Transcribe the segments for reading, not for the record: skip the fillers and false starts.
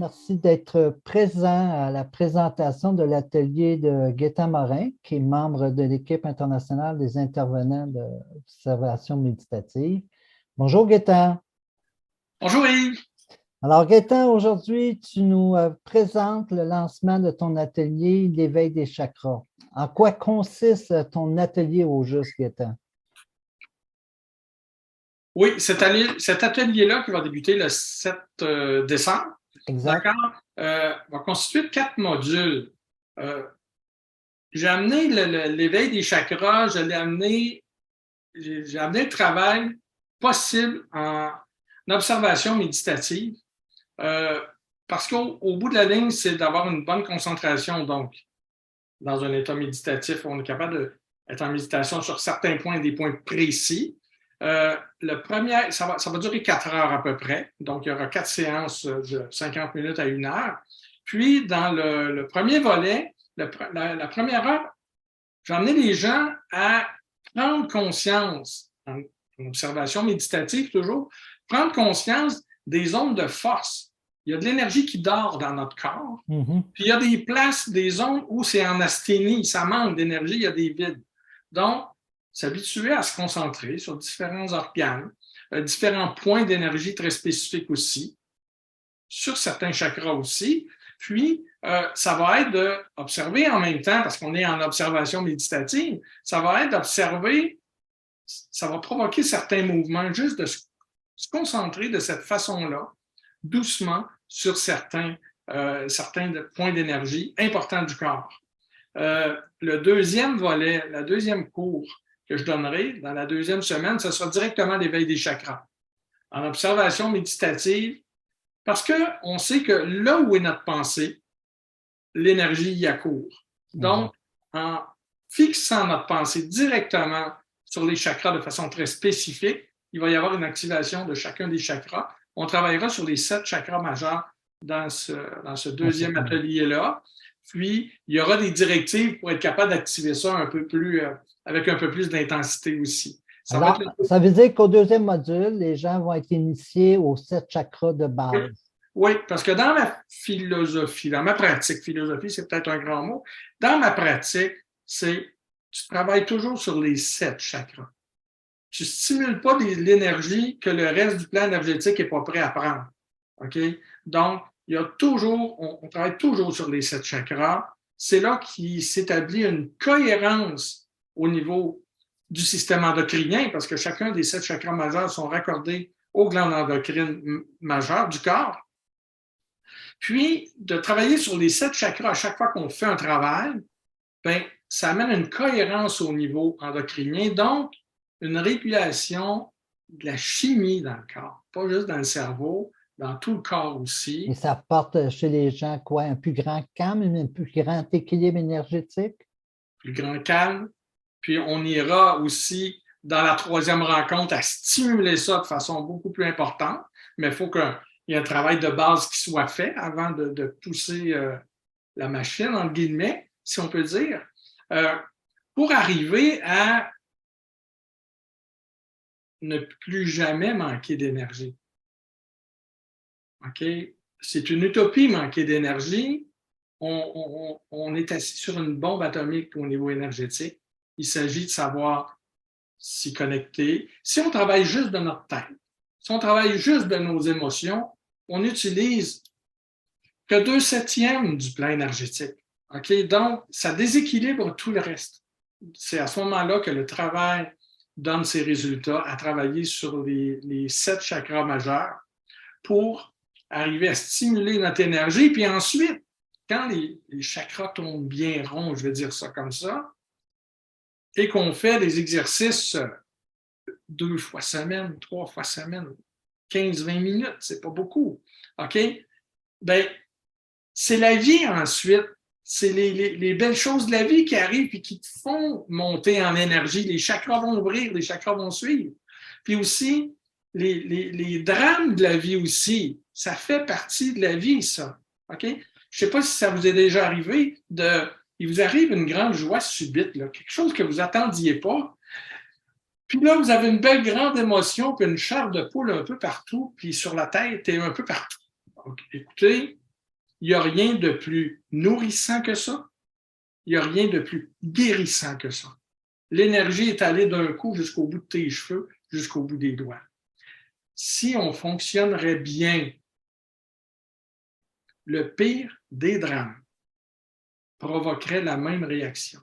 Merci d'être présent à la présentation de l'atelier de Gaétan Morin, qui est membre de l'équipe internationale des intervenants d'observation méditative. Bonjour Gaétan. Bonjour Yves. Alors Gaétan, aujourd'hui, tu nous présentes le lancement de ton atelier l'éveil des chakras. En quoi consiste ton atelier au juste, Gaétan? Oui, cet atelier-là qui va débuter le 7 décembre, Exact. d'accord, va constituer de 4 modules. J'ai amené l'éveil des chakras, j'ai amené le travail possible en observation méditative, parce qu'au bout de la ligne, c'est d'avoir une bonne concentration. Donc, dans un état méditatif, on est capable d'être en méditation sur certains points, des points précis. Le premier, ça va durer 4 heures à peu près. Donc, il y aura 4 séances de 50 minutes à 1 heure. Puis, dans le premier volet, la première heure, j'ai emmené les gens à prendre conscience, en observation méditative toujours, prendre conscience des ondes de force. Il y a de l'énergie qui dort dans notre corps. Puis il y a des places, des zones où c'est en asthénie, ça manque d'énergie, il y a des vides. Donc, s'habituer à se concentrer sur différents organes, différents points d'énergie très spécifiques aussi, sur certains chakras aussi. Puis, ça va être d'observer en même temps, parce qu'on est en observation méditative, ça va être d'observer, ça va provoquer certains mouvements, juste de se concentrer de cette façon-là, doucement, sur certains points d'énergie importants du corps. Le deuxième volet, la deuxième cours que je donnerai dans la deuxième semaine, ce sera directement l'éveil des chakras. En observation méditative, parce qu'on sait que là où est notre pensée, l'énergie y accourt. Donc, en fixant notre pensée directement sur les chakras de façon très spécifique, il va y avoir une activation de chacun des chakras. On travaillera sur les 7 chakras majeurs dans ce deuxième atelier-là. Puis, il y aura des directives pour être capable d'activer ça un peu plus, avec un peu plus d'intensité aussi. Alors, ça veut dire qu'au deuxième module, les gens vont être initiés aux 7 chakras de base. Oui, parce que dans ma philosophie, dans ma pratique, philosophie, c'est peut-être un grand mot, dans ma pratique, tu travailles toujours sur les 7 chakras. Tu ne stimules pas l'énergie que le reste du plan énergétique n'est pas prêt à prendre. OK? Donc, il y a toujours, on travaille toujours sur les 7 chakras. C'est là qu'il s'établit une cohérence au niveau du système endocrinien, parce que chacun des 7 chakras majeurs sont raccordés aux glandes endocrines majeures du corps. Puis, de travailler sur les 7 chakras à chaque fois qu'on fait un travail, ben, ça amène une cohérence au niveau endocrinien, donc une régulation de la chimie dans le corps, pas juste dans le cerveau, dans tout le corps aussi. Et ça porte chez les gens quoi? Un plus grand calme, un plus grand équilibre énergétique? Plus grand calme. Puis on ira aussi dans la troisième rencontre à stimuler ça de façon beaucoup plus importante, mais il faut qu'il y ait un travail de base qui soit fait avant de pousser la machine, entre guillemets, si on peut dire, pour arriver à ne plus jamais manquer d'énergie. OK? C'est une utopie manquer d'énergie. On est assis sur une bombe atomique au niveau énergétique. Il s'agit de savoir s'y connecter. Si on travaille juste de notre tête, si on travaille juste de nos émotions, on n'utilise que 2/7 du plan énergétique. OK? Donc, ça déséquilibre tout le reste. C'est à ce moment-là que le travail donne ses résultats, à travailler sur les 7 chakras majeurs pour arriver à stimuler notre énergie. Puis ensuite, quand les chakras tombent bien ronds, je vais dire ça comme ça, et qu'on fait des exercices 2 fois semaine, 3 fois semaine, 15-20 minutes, c'est pas beaucoup. OK? Ben, c'est la vie ensuite. C'est les belles choses de la vie qui arrivent et qui te font monter en énergie. Les chakras vont ouvrir, les chakras vont suivre. Puis aussi, les drames de la vie aussi, ça fait partie de la vie, ça. OK? Je ne sais pas si ça vous est déjà arrivé, il vous arrive une grande joie subite, là, quelque chose que vous n'attendiez pas. Puis là, vous avez une belle grande émotion, puis une chair de poule un peu partout, puis sur la tête et un peu partout. Donc, écoutez, il n'y a rien de plus nourrissant que ça. Il n'y a rien de plus guérissant que ça. L'énergie est allée d'un coup jusqu'au bout de tes cheveux, jusqu'au bout des doigts. Si on fonctionnerait bien, le pire des drames provoquerait la même réaction.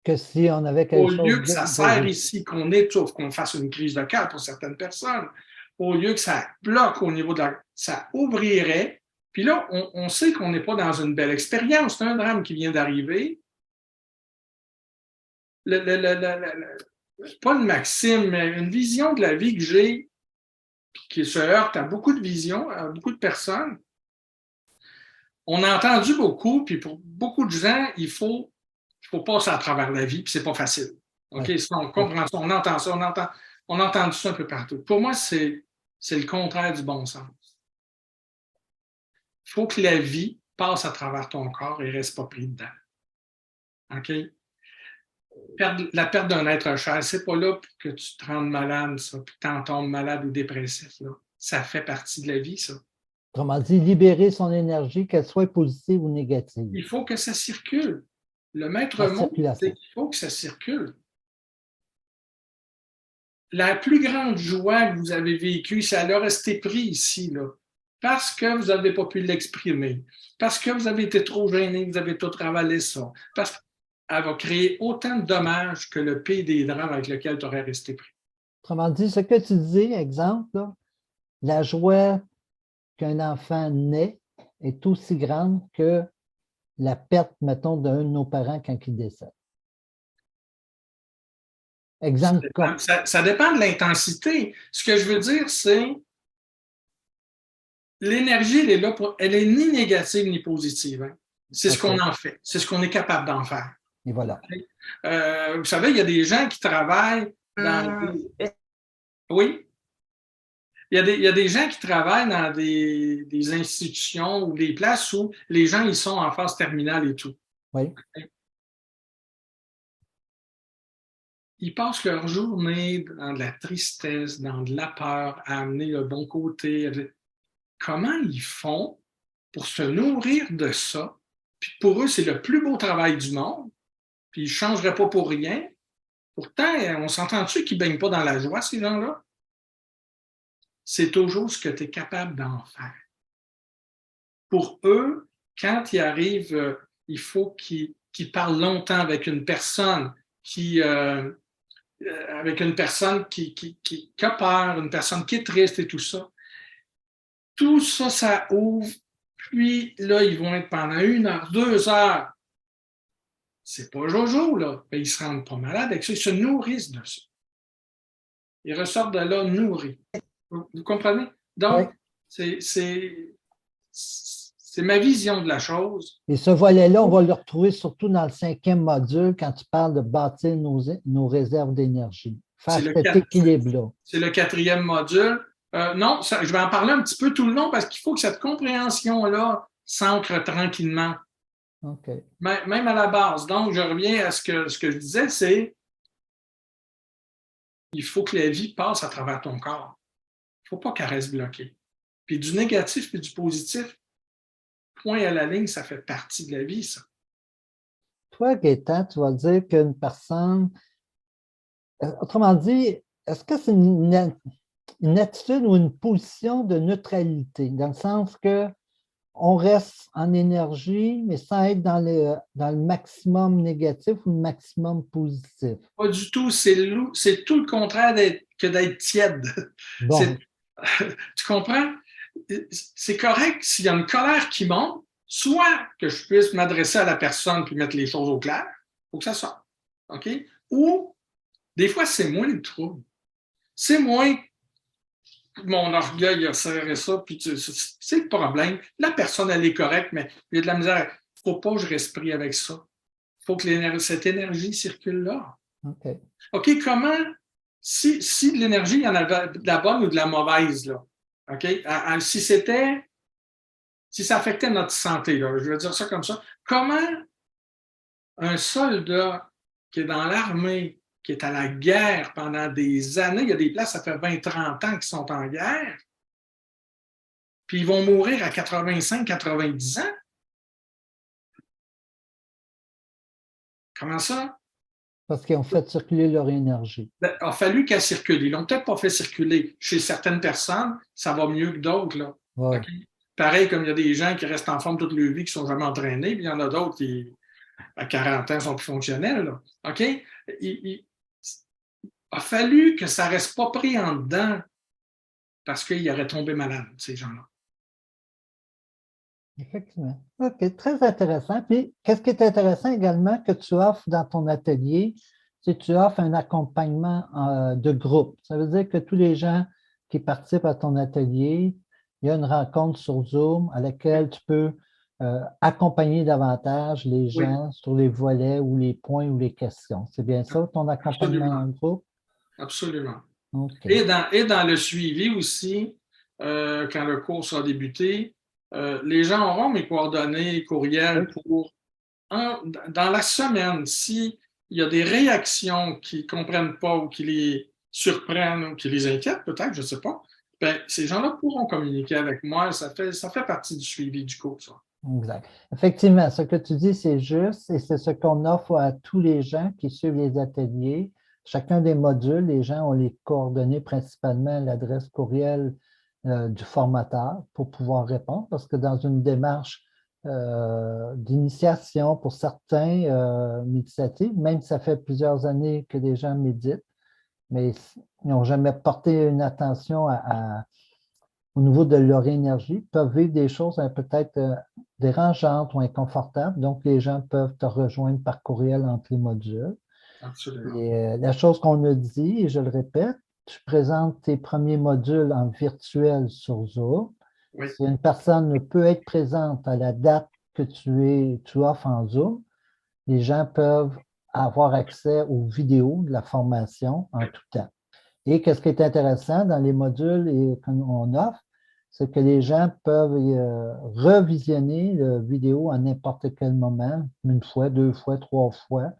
Que si on avait Au quelque lieu chose que ça serre ici, qu'on étouffe, qu'on fasse une crise de cœur pour certaines personnes, au lieu que ça bloque au niveau de la... ça ouvrirait. Puis là, on sait qu'on n'est pas dans une belle expérience. C'est un drame qui vient d'arriver. Pas une maxime, mais une vision de la vie que j'ai qui se heurte à beaucoup de visions, à beaucoup de personnes. On a entendu beaucoup, puis pour beaucoup de gens, il faut passer à travers la vie, puis c'est pas facile. OK? Ouais. On comprend ça, on entend ça, on entend ça un peu partout. Pour moi, c'est le contraire du bon sens. Il faut que la vie passe à travers ton corps et ne reste pas pris dedans. OK? La perte d'un être cher, c'est pas là pour que tu te rendes malade, ça, puis que tu en tombes malade ou dépressif. Là. Ça fait partie de la vie, ça. Autrement dit, libérer son énergie, qu'elle soit positive ou négative. Il faut que ça circule. Le maître mot, c'est qu'il faut que ça circule. La plus grande joie que vous avez vécue, c'est à rester pris ici, là, parce que vous n'avez pas pu l'exprimer, parce que vous avez été trop gêné, vous avez tout ravalé ça, parce qu'elle va créer autant de dommages que le pays des drames avec lequel tu aurais resté pris. Autrement dit, ce que tu dis, exemple, là, la joie qu'un enfant naît est aussi grande que la perte, mettons, d'un de nos parents quand il décède. Exemple. Ça dépend de l'intensité. Ce que je veux dire, c'est l'énergie, elle est là elle est ni négative ni positive. Hein. C'est ce qu'on en fait. C'est ce qu'on est capable d'en faire. Et voilà. Vous savez, il y a des gens qui travaillent dans... Oui? Il y a des gens qui travaillent dans des institutions ou des places où les gens ils sont en phase terminale et tout. Oui. Ils passent leur journée dans de la tristesse, dans de la peur, à amener le bon côté. Comment ils font pour se nourrir de ça? Puis pour eux, c'est le plus beau travail du monde. Puis ils ne changeraient pas pour rien. Pourtant, on s'entend-tu qu'ils ne baignent pas dans la joie, ces gens-là? C'est toujours ce que tu es capable d'en faire. Pour eux, quand ils arrivent, il faut qu'ils parlent longtemps avec une personne qui a peur, une personne qui est triste et tout ça. Tout ça, ça ouvre. Puis là, ils vont être pendant 1 heure, 2 heures. C'est pas jojo, là. Mais ils ne se rendent pas malades avec ça. Ils se nourrissent de ça. Ils ressortent de là nourris. Vous comprenez? Donc, oui. C'est ma vision de la chose. Et ce volet-là, on va le retrouver surtout dans le 5e module quand tu parles de bâtir nos réserves d'énergie. Faire cet équilibre-là. C'est le 4e module. Non, je vais en parler un petit peu tout le long parce qu'il faut que cette compréhension-là s'ancre tranquillement. Okay. Même à la base. Donc, je reviens à ce que je disais, c'est il faut que la vie passe à travers ton corps. Il ne faut pas qu'elle reste bloquée. Puis du négatif puis du positif, point à la ligne, ça fait partie de la vie, ça. Toi, Gaétan, tu vas dire qu'une personne, autrement dit, est-ce que c'est une attitude ou une position de neutralité, dans le sens que on reste en énergie, mais sans être dans le maximum négatif ou le maximum positif? Pas du tout. C'est tout le contraire que d'être tiède. Bon. Tu comprends? C'est correct s'il y a une colère qui monte, soit que je puisse m'adresser à la personne puis mettre les choses au clair, il faut que ça sorte. OK? Ou, des fois, c'est moins le trouble. C'est moins mon orgueil a serré ça, puis c'est le problème. La personne, elle est correcte, mais il y a de la misère. Il ne faut pas que je reste pris avec ça. Il faut que cette énergie circule là. OK. OK, comment, si de l'énergie, il y en avait de la bonne ou de la mauvaise, là, OK? Si ça affectait notre santé, là, je vais dire ça comme ça, comment un soldat qui est dans l'armée, qui est à la guerre pendant des années, il y a des places, ça fait 20-30 ans qu'ils sont en guerre, puis ils vont mourir à 85-90 ans. Comment ça? Parce qu'ils ont fait circuler leur énergie. Il a fallu qu'elle circule. Ils l'ont peut-être pas fait circuler. Chez certaines personnes, ça va mieux que d'autres, là. Ouais. Okay? Pareil comme il y a des gens qui restent en forme toute leur vie, qui sont jamais entraînés, puis il y en a d'autres qui, à 40 ans, sont plus fonctionnels, là. OK? Il a fallu que ça reste pas pris en dedans parce qu'ils auraient tombé malades, ces gens-là. Effectivement. OK, très intéressant. Puis, qu'est-ce qui est intéressant également que tu offres dans ton atelier, c'est que tu offres un accompagnement de groupe. Ça veut dire que tous les gens qui participent à ton atelier, il y a une rencontre sur Zoom à laquelle tu peux accompagner davantage les gens sur les volets ou les points ou les questions. C'est bien ça, ton accompagnement en groupe? Absolument. Okay. Et dans le suivi aussi, quand le cours sera débuté, les gens auront mes coordonnées courriels pour, dans la semaine, s'il y a des réactions qu'ils ne comprennent pas ou qui les surprennent ou qui les inquiètent, peut-être, je ne sais pas, ben, ces gens-là pourront communiquer avec moi. Ça fait partie du suivi du cours, ça. Exact. Effectivement, ce que tu dis, c'est juste et c'est ce qu'on offre à tous les gens qui suivent les ateliers. Chacun des modules, les gens ont les coordonnées, principalement l'adresse courriel du formateur pour pouvoir répondre, parce que dans une démarche d'initiation pour certains méditatifs, même si ça fait plusieurs années que les gens méditent, mais ils n'ont jamais porté une attention au niveau de leur énergie, peuvent vivre des choses peut-être dérangeantes ou inconfortables. Donc, les gens peuvent te rejoindre par courriel entre les modules. Absolument. Et la chose qu'on a dit, et je le répète, tu présentes tes premiers modules en virtuel sur Zoom. Oui. Si une personne ne peut être présente à la date que tu offres en Zoom, les gens peuvent avoir accès aux vidéos de la formation en tout temps. Et qu'est-ce qui est intéressant dans les modules qu'on offre, c'est que les gens peuvent revisionner la vidéo à n'importe quel moment, une fois, deux fois, trois fois,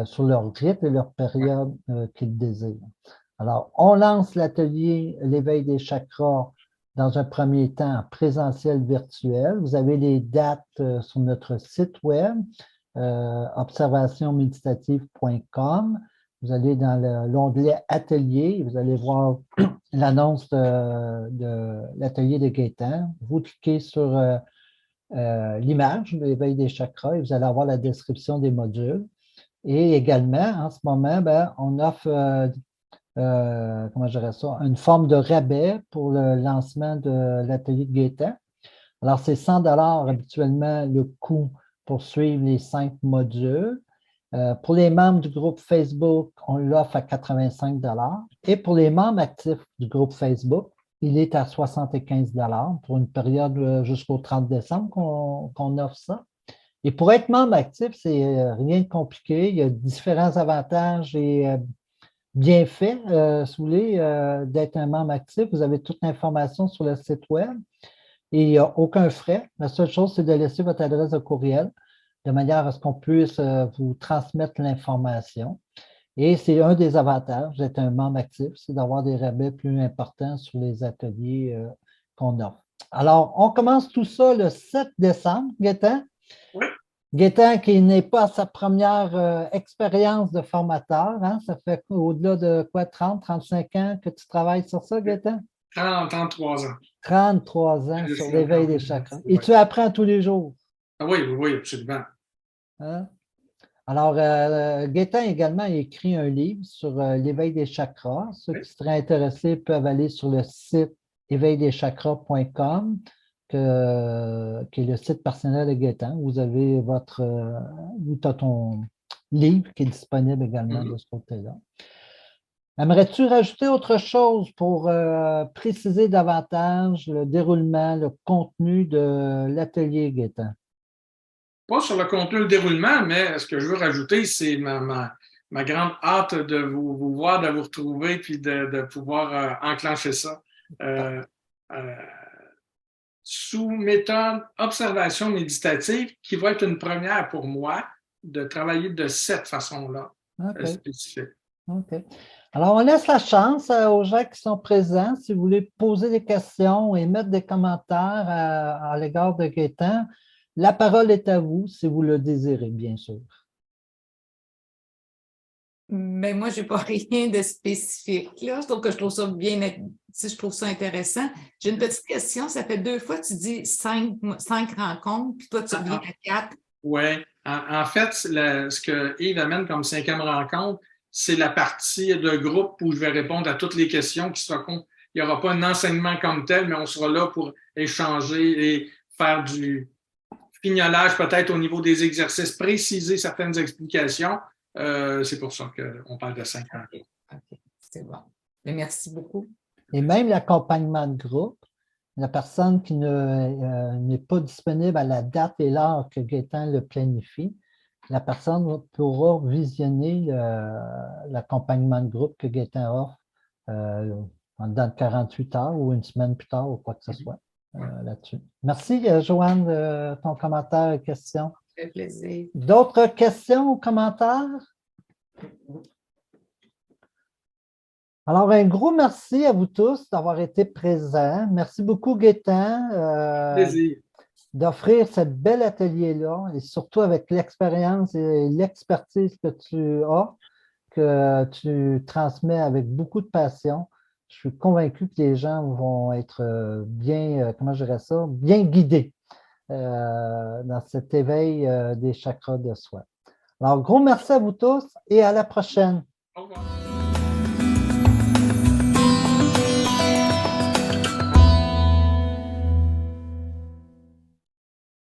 sur leur rythme et leur période qu'ils désirent. Alors, on lance l'atelier L'éveil des chakras dans un premier temps en présentiel virtuel. Vous avez les dates sur notre site web, observationméditative.com. Vous allez dans l'onglet Atelier, vous allez voir l'annonce de l'atelier de Gaétan. Vous cliquez sur l'image de l'éveil des chakras et vous allez avoir la description des modules. Et également, en ce moment, on offre comment je dirais ça, une forme de rabais pour le lancement de l'atelier de Gaétan. Alors, c'est 100 $ habituellement le coût pour suivre les 5 modules. Pour les membres du groupe Facebook, on l'offre à 85 $. Et pour les membres actifs du groupe Facebook, il est à 75 $ pour une période jusqu'au 30 décembre qu'on offre ça. Et pour être membre actif, c'est rien de compliqué. Il y a différents avantages et bienfaits, si vous voulez, d'être un membre actif. Vous avez toute l'information sur le site web et il n'y a aucun frais. La seule chose, c'est de laisser votre adresse de courriel de manière à ce qu'on puisse vous transmettre l'information. Et c'est un des avantages d'être un membre actif, c'est d'avoir des rabais plus importants sur les ateliers qu'on offre. Alors, on commence tout ça le 7 décembre, Gaétan. Oui. Gaétan qui n'est pas à sa première expérience de formateur. Hein? Ça fait au-delà de quoi, 30, 35 ans que tu travailles sur ça, Gaétan? 33 ans. 33 ans sur l'éveil des chakras. Et tu apprends tous les jours. Ah oui, oui, oui, absolument. Hein? Alors, Gaétan également a écrit un livre sur l'éveil des chakras. Ceux qui seraient intéressés peuvent aller sur le site éveildeschakras.com, qui est le site personnel de Gaétan. Vous avez ton livre qui est disponible également de ce côté-là. Aimerais-tu rajouter autre chose pour préciser davantage le déroulement, le contenu de l'atelier Gaétan? Pas sur le contenu, le déroulement, mais ce que je veux rajouter, c'est ma grande hâte de vous voir, de vous retrouver, puis de pouvoir enclencher ça. Sous méthode observation méditative, qui va être une première pour moi de travailler de cette façon-là, spécifique. OK. Alors, on laisse la chance aux gens qui sont présents. Si vous voulez poser des questions et mettre des commentaires à l'égard de Gaétan, la parole est à vous, si vous le désirez, bien sûr. Mais moi, je n'ai pas rien de spécifique, là. Donc, je trouve ça je trouve ça intéressant. J'ai une petite question. Ça fait 2 fois que tu dis 5 rencontres, puis toi, tu reviens à 4. Oui. En fait, ce que Yves amène comme 5e rencontre, c'est la partie de groupe où je vais répondre à toutes les questions qui seront. Il n'y aura pas un enseignement comme tel, mais on sera là pour échanger et faire du fignolage peut-être au niveau des exercices, préciser certaines explications. C'est pour ça qu'on parle de 5 rencontres. OK, c'est bon. Mais merci beaucoup. Et même l'accompagnement de groupe, la personne qui n'est pas disponible à la date et l'heure que Gaétan le planifie, la personne pourra visionner l'accompagnement de groupe que Gaétan offre dans 48 heures ou une semaine plus tard ou quoi que ce soit là-dessus. Merci, Joanne, de ton commentaire et question. Ça fait plaisir. D'autres questions ou commentaires? Alors, un gros merci à vous tous d'avoir été présents. Merci beaucoup, Gaétan. Plaisir. D'offrir ce bel atelier-là et surtout avec l'expérience et l'expertise que tu as, que tu transmets avec beaucoup de passion. Je suis convaincu que les gens vont être bien, comment je dirais ça, bien guidés dans cet éveil des chakras de soi. Alors, gros merci à vous tous et à la prochaine. Au revoir.